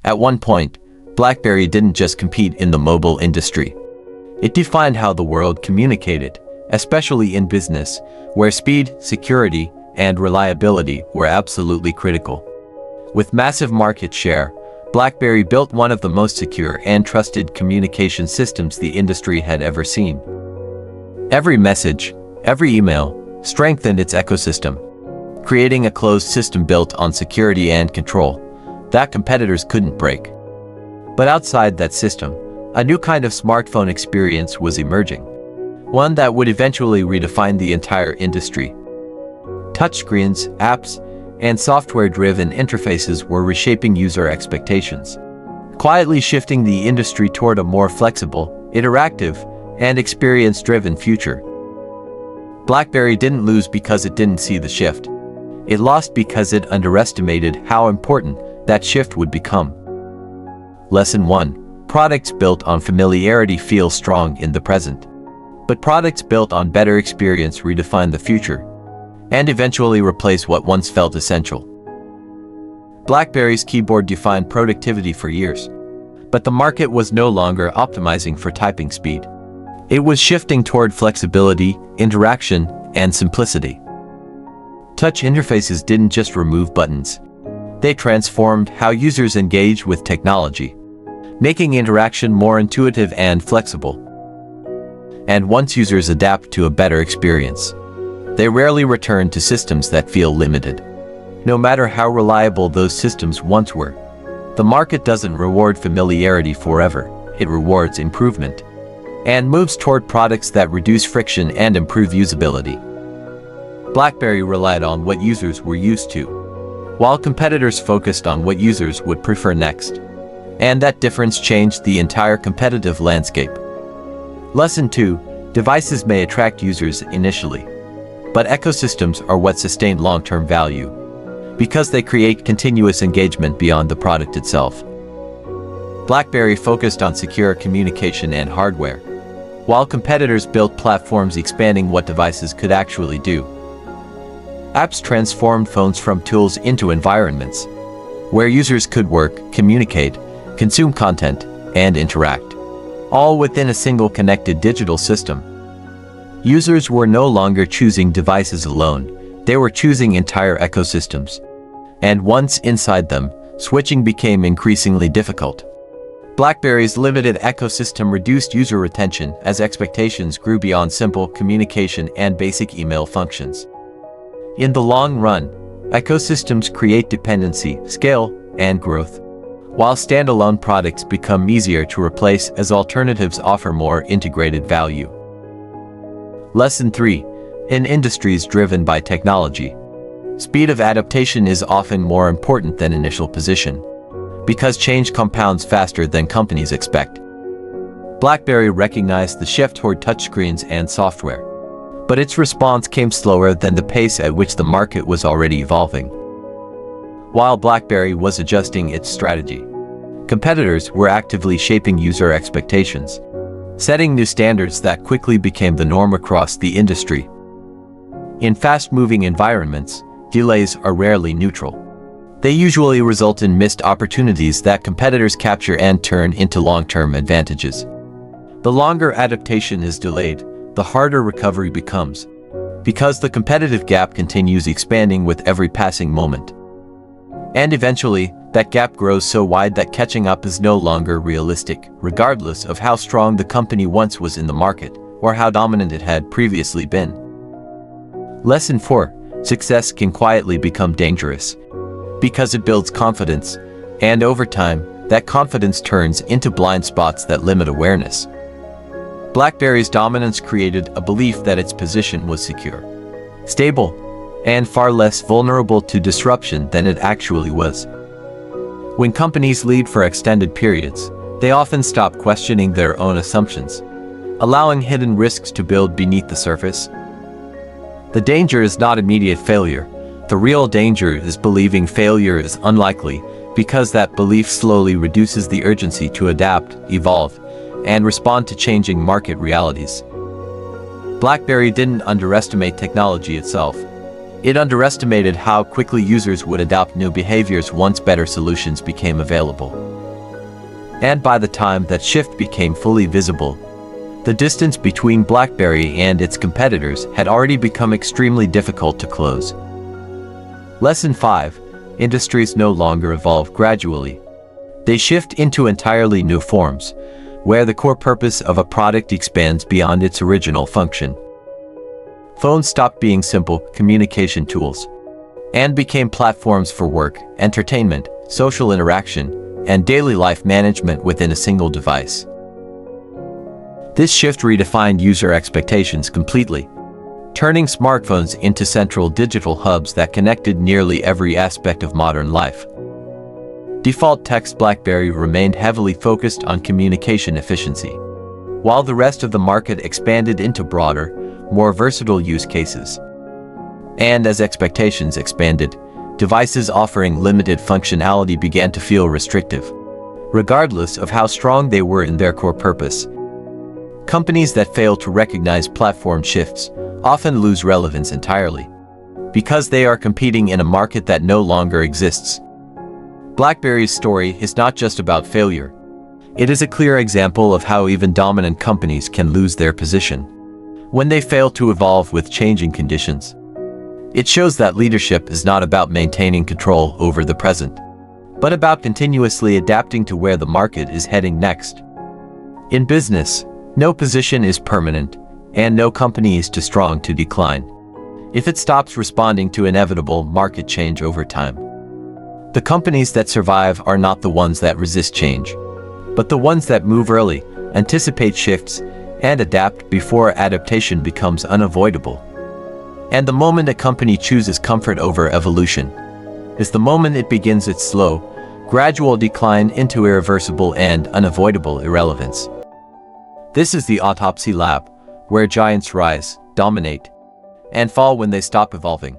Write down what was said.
At one point, BlackBerry didn't just compete in the mobile industry. It defined how the world communicated, especially in business, where speed, security, and reliability were absolutely critical. With massive market share, BlackBerry built one of the most secure and trusted communication systems the industry had ever seen. Every message, every email, strengthened its ecosystem, creating a closed system built on security and control that competitors couldn't break. But outside that system, a new kind of smartphone experience was emerging, one that would eventually redefine the entire industry. Touchscreens, apps, and software-driven interfaces were reshaping user expectations, quietly shifting the industry toward a more flexible, interactive, and experience-driven future. BlackBerry didn't lose because it didn't see the shift. It lost because it underestimated how important that shift would become. Lesson 1. Products built on familiarity feel strong in the present. But products built on better experience redefine the future, and eventually replace what once felt essential. BlackBerry's keyboard defined productivity for years, but the market was no longer optimizing for typing speed. It was shifting toward flexibility, interaction, and simplicity. Touch interfaces didn't just remove buttons. They transformed how users engage with technology, making interaction more intuitive and flexible. And once users adapt to a better experience, they rarely return to systems that feel limited. No matter how reliable those systems once were, the market doesn't reward familiarity forever. It rewards improvement and moves toward products that reduce friction and improve usability. BlackBerry relied on what users were used to, while competitors focused on what users would prefer next. And that difference changed the entire competitive landscape. Lesson 2. Devices may attract users initially, but ecosystems are what sustain long-term value, because they create continuous engagement beyond the product itself. BlackBerry focused on secure communication and hardware, while competitors built platforms expanding what devices could actually do. Apps transformed phones from tools into environments, where users could work, communicate, consume content, and interact, all within a single connected digital system. Users were no longer choosing devices alone, they were choosing entire ecosystems. And once inside them, switching became increasingly difficult. BlackBerry's limited ecosystem reduced user retention as expectations grew beyond simple communication and basic email functions. In the long run, ecosystems create dependency, scale, and growth, while standalone products become easier to replace as alternatives offer more integrated value. Lesson 3. In industries driven by technology, speed of adaptation is often more important than initial position, because change compounds faster than companies expect. BlackBerry recognized the shift toward touchscreens and software, but its response came slower than the pace at which the market was already evolving. While BlackBerry was adjusting its strategy, competitors were actively shaping user expectations, setting new standards that quickly became the norm across the industry. In fast-moving environments, delays are rarely neutral. They usually result in missed opportunities that competitors capture and turn into long-term advantages. The longer adaptation is delayed, the harder recovery becomes, because the competitive gap continues expanding with every passing moment. And eventually, that gap grows so wide that catching up is no longer realistic, regardless of how strong the company once was in the market, or how dominant it had previously been. Lesson 4. Success can quietly become dangerous, because it builds confidence, and over time, that confidence turns into blind spots that limit awareness. BlackBerry's dominance created a belief that its position was secure, stable, and far less vulnerable to disruption than it actually was. When companies lead for extended periods, they often stop questioning their own assumptions, allowing hidden risks to build beneath the surface. The danger is not immediate failure. The real danger is believing failure is unlikely, because that belief slowly reduces the urgency to adapt, evolve, and respond to changing market realities. BlackBerry didn't underestimate technology itself. It underestimated how quickly users would adopt new behaviors once better solutions became available. And by the time that shift became fully visible, the distance between BlackBerry and its competitors had already become extremely difficult to close. Lesson 5. Industries no longer evolve gradually. They shift into entirely new forms, where the core purpose of a product expands beyond its original function. Phones stopped being simple communication tools and became platforms for work, entertainment, social interaction, and daily life management within a single device. This shift redefined user expectations completely, turning smartphones into central digital hubs that connected nearly every aspect of modern life. Default text BlackBerry remained heavily focused on communication efficiency, while the rest of the market expanded into broader, more versatile use cases. And as expectations expanded, devices offering limited functionality began to feel restrictive, regardless of how strong they were in their core purpose. Companies that fail to recognize platform shifts often lose relevance entirely, because they are competing in a market that no longer exists. BlackBerry's story is not just about failure. It is a clear example of how even dominant companies can lose their position when they fail to evolve with changing conditions. It shows that leadership is not about maintaining control over the present, but about continuously adapting to where the market is heading next. In business, no position is permanent, and no company is too strong to decline if it stops responding to inevitable market change over time. The companies that survive are not the ones that resist change, but the ones that move early, anticipate shifts, and adapt before adaptation becomes unavoidable. And the moment a company chooses comfort over evolution is the moment it begins its slow, gradual decline into irreversible and unavoidable irrelevance. This is the Autopsy Lab, where giants rise, dominate, and fall when they stop evolving.